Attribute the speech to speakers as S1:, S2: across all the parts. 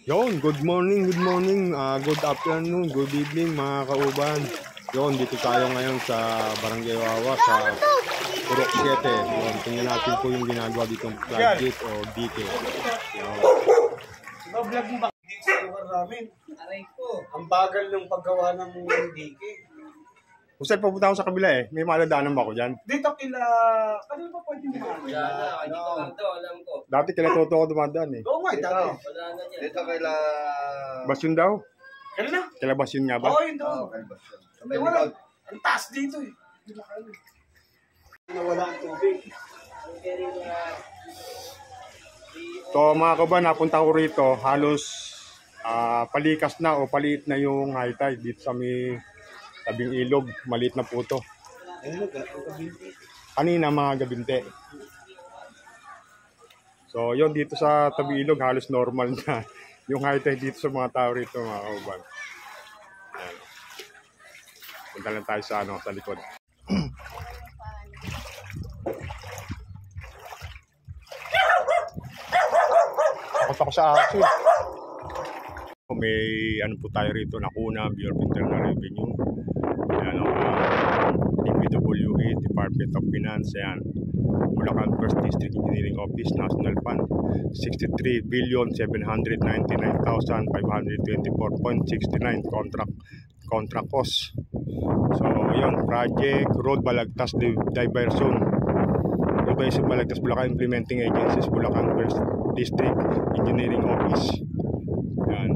S1: Good morning, good afternoon, good evening mga kauban. Dito tayo ngayon sa Barangay Wawa sa Purok 7. Tingnan natin po yung ginagawa ditong project o dike.
S2: Vlog mo ba sa lugar namin? Aray ko. Ang bagal ng paggawa ng dike.
S1: Kung saan papunta ako sa kabila may maladaanan ba ako dyan?
S2: Dito kanina ba pwede mo alam ko.
S1: Dati kila Toto ako dumadaan
S2: Oo nga, dati.
S3: Dito kaila...
S1: Basyon daw?
S2: Kanina?
S1: Kila Basyon nga ba?
S2: Oo, yun daw. Wala. Ang taas dito Nawala ang tubig.
S1: So mga kauban, napunta ko rito. Halos palikas na o paliit na yung high tide dito sa may tabing ilog. Maliit na po to. Kanina mga gabinte. So yun, dito sa tabing ilog halos normal na yung high tide dito sa mga tao rito mga kauban. Ayan. Punta lang tayo sa likod. Takot ako sa aso. May po tayo rito, Nakuna, Bureau of Internal Revenue. Ayan, DPWE, Department of Finance, ayan. Bulacan First District Engineering Office, National Fund, 63,799,524.69 contract cost. So, yun, project, road Balagtas diversion. Diversion Balagtas Bulacan Implementing Agencies, Bulacan First District Engineering Office. Yan.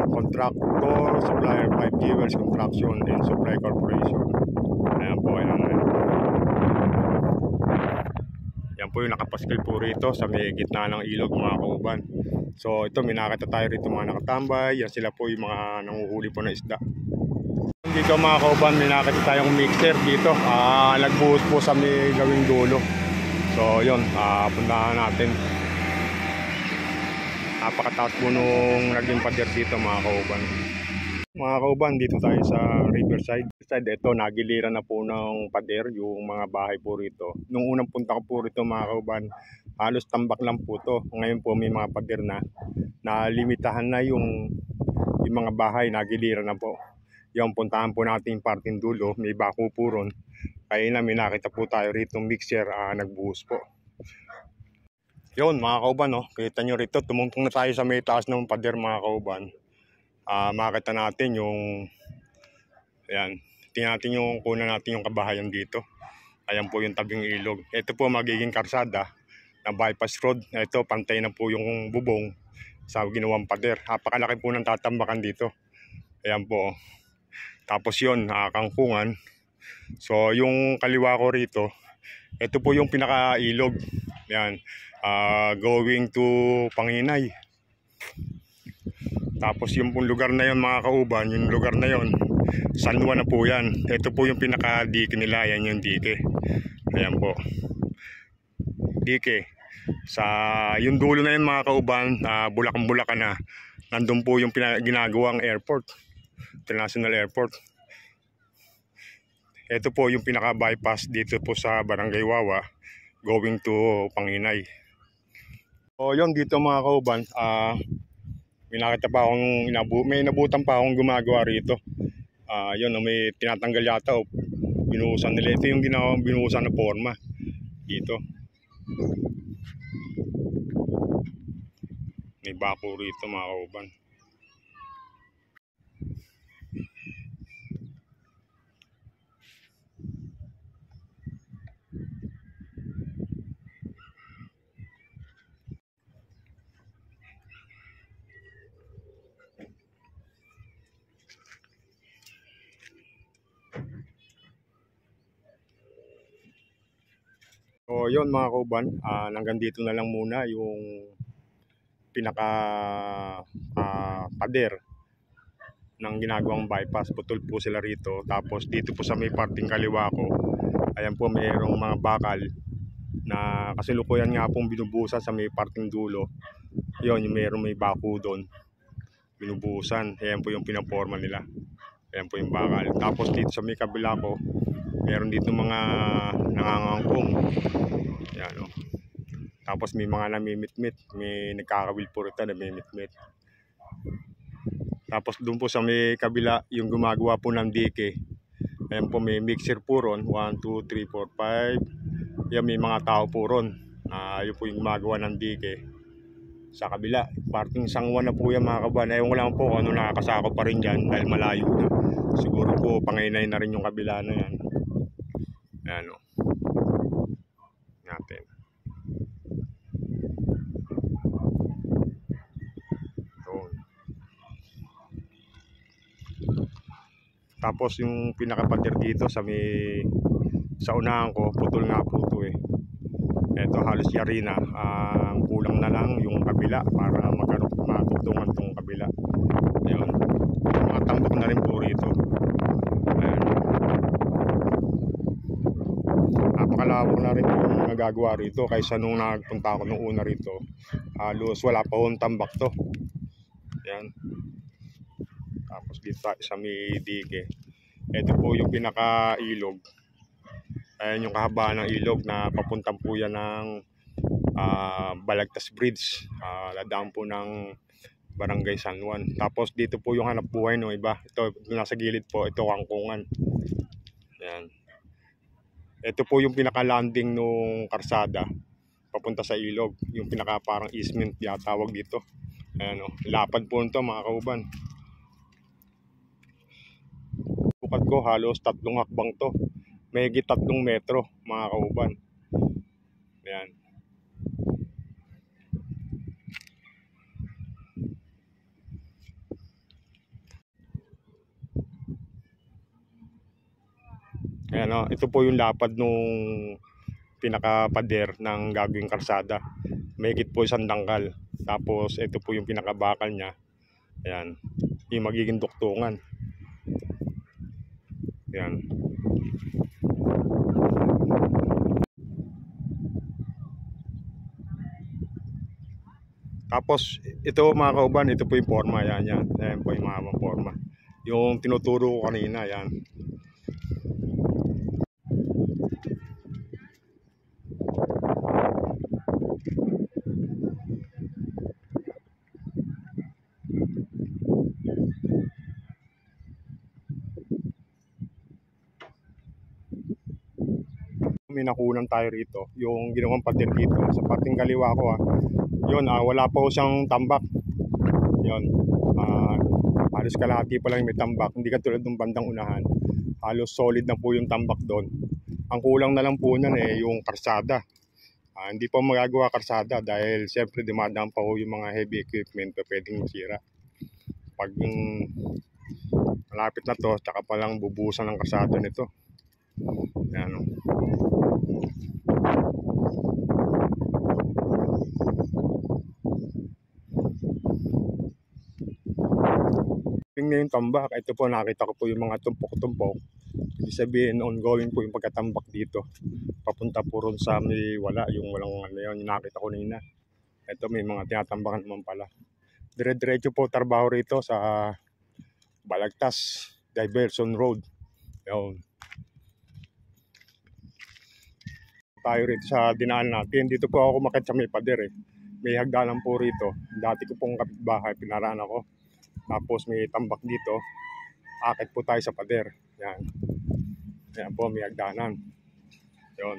S1: Contractor, Supplier, Pipe Givers, Construction, and Supply Corporation. Ayan po, ayan. Yan po yung nakapaskil po rito sa may gitna ng ilog mga kauban. So ito, may nakita tayo rito mga nakatambay. Yan sila po yung mga nanguhuli po na isda. Dito mga kauban, may nakita tayong mixer dito. Nagbuhos po sa may gawing dulo. So yun, puntahan natin. Napakataas po nung naging pader dito mga kauban. Mga kauban, dito tayo sa Riverside. Ito, nagiliran na po ng pader yung mga bahay po rito. Nung unang punta ko po rito mga kauban, halos tambak lang po to. Ngayon po may mga pader na limitahan na yung mga bahay, nagiliran na po. Yung puntahan po natin yung parting dulo, may bako po ron. Kaya na may nakita po tayo rito mixer, nagbuhos po. Yun mga kauban, kita nyo rito, tumungtong na tayo sa may taas ng pader mga kauban. Makita natin yung, ayan, tingnan natin yung, kunan natin yung kabahayan dito. Ayan po yung tabing ilog. Ito po magiging karsada na bypass road. Ito, pantay na po yung bubong sa ginawang pader. Napakalaki po ng tatambakan dito. Ayan po. Tapos yun, kangkungan. So yung kaliwa ko rito, ito po yung pinaka-ilog. Ayan, going to Panginay. Tapos yung pong lugar na yun mga kauban, yung lugar na yun, San Juan na po yan. Ito po yung pinaka-dike nila, yan yung dike. Ayan po. Dike. Sa yung dulo na yun mga kauban, Bulacan na. Nandun po yung ginagawang airport. International Airport. Ito po yung pinaka-bypass dito po sa Barangay Wawa, going to Panginay. So yun dito mga kauban, may nakita pa akong may inabutan pa akong gumagawa rito. Yun, may tinatanggal yata o binuhusan nila. Ito yung binuhusan na forma dito. May bako rito mga kauban. So yun mga kauban, hanggang dito na lang muna yung pinaka pader ng ginagawang bypass. Putol po sila rito. Tapos dito po sa may parting kaliwa ko, ayan po mayroong mga bakal na kasalukuyan nga pong binubusan sa may parting dulo. Yun, yung may bako doon binubusan. Ayan po yung pinaporma nila. Ayan po yung bakal. Tapos dito sa may kabila ko, meron dito mga nangangangkong. Yan, Tapos may mga namimitmit, may nagkakawil po rito, namimitmit. Tapos doon po sa may kabila, yung gumagawa po ng dike. Ayan po, may mixer po ron, 1, 2, 3, 4, 5. Yan, may mga tao po ron. Yun po yung gumagawa ng dike. Sa kabila, parting sangwan na po yan mga kaban. Ewan ko lang po kung ano nakakasako pa rin dyan dahil malayo na. Siguro po panginay na rin yung kabila na yan. Ayan o. Natin. Doon. Tapos yung pinakapader dito sa unahan ko, putol nga po ito eh. Ito halos yari na. Kulang na lang yung kabila para matugtungan tong kabila. Ayun. Mga tambak na rin po rito. Ayun. Napakalawak na rin po yung nagagawa rito kaysa nung nagpunta ako nung una rito. Halos wala pa hong tambak to. Ayan. Tapos dito sa may dike. Ito po yung pinaka-ilog. Ayan yung kahabaan ng ilog na papuntang po yan ng Balagtas Bridge. Ladaan po ng Barangay San Juan. Tapos dito po yung hanap buhay no iba. Ito nasa gilid po, ito kangkungan. Ayan. Ito po yung pinaka-landing nung karsada papunta sa ilog. Yung pinaka parang easement tawag dito. Ayan o. Lapad po nito mga kauban. Bukad ko halos 3 hakbang to. May higit 3 metro mga kauban. Ayan. Ayan o, ito po yung lapad nung pinakapader ng gagawing karsada. May higit po 1 dangkal. Tapos ito po yung pinakabakal niya. Ayan, yung magiging duktungan. Ayan. Tapos ito mga kauban, ito po yung forma. Ayan. Ayan po yung mga forma. Yung tinuturo ko kanina, ayan. May nakunan tayo rito, yung ginawang pader dito sa parting kaliwa ko yun, wala pa siyang tambak. Yun, halos kalahati pa lang may tambak, hindi katulad ng bandang unahan. Halos solid na po yung tambak doon. Ang kulang na lang po nan yung karsada. Hindi pa magagawa karsada dahil siyempre dumadaan pa po yung mga heavy equipment na pwedeng masira. Pag malapit na to, tsaka pa lang bubusan ng karsada nito. Ayan o. Tingnan yung tambak. Ito po nakita ko po yung mga tumpok-tumpok. Ibig sabihin ongoing po yung pagkatambak dito. Papunta po ron sa may yung walang ano yun, yung nakita ko nina. Ito may mga tinatambakan naman pala. Dire-diretso po trabaho rito sa Balagtas Diversion Road. Yun. Tayo rito sa dinaan natin. Dito po ako kumakit sa may pader eh. May hagdanan po rito. Dati ko pong kapitbahay, pinaraan ako. Tapos may tambak dito. Akit po tayo sa pader. Yan. Yan po, may hagdanan. Yun.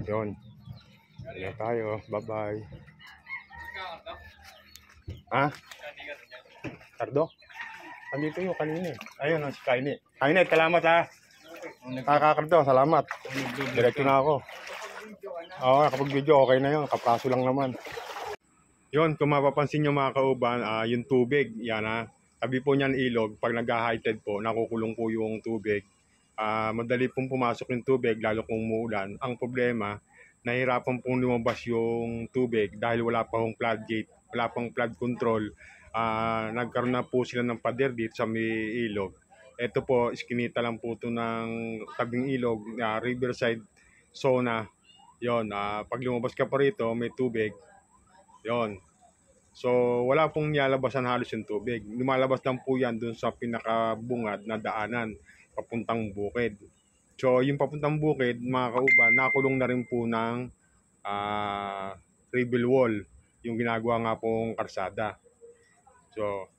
S1: Yun. Yan tayo. Bye-bye. Ha? Cardo? Andito yung kanina eh. Ayun, si Kaine. Kaine, salamat ha. Kakakardo, salamat. Diretso na ako. Oo, kapag video okay na yun. Kapraso lang naman. Yun, kung mapapansin nyo mga kauban, yung tubig, yan ha. Tabi po niyan ilog, pag nag-high tide po, nakukulong po yung tubig. Madali pong pumasok yung tubig, lalo kung umuulan. Ang problema, nahirapan pong lumabas yung tubig dahil wala pa hong floodgate, wala pang flood control. Nagkaroon na po sila ng pader dito sa may ilog. Ito po, iskinita lang po ito ng tabing ilog, Riverside Zona. Yon, pag lumabas ka pa rito, may tubig. Yon. So, wala pong nilalabasan halos yung tubig. Lumalabas lang po yan dun sa pinakabungad na daanan, papuntang bukid. So, yung papuntang bukid, mga kauban, nakulong na rin po ng rebuild wall, yung ginagawa nga pong karsada. So,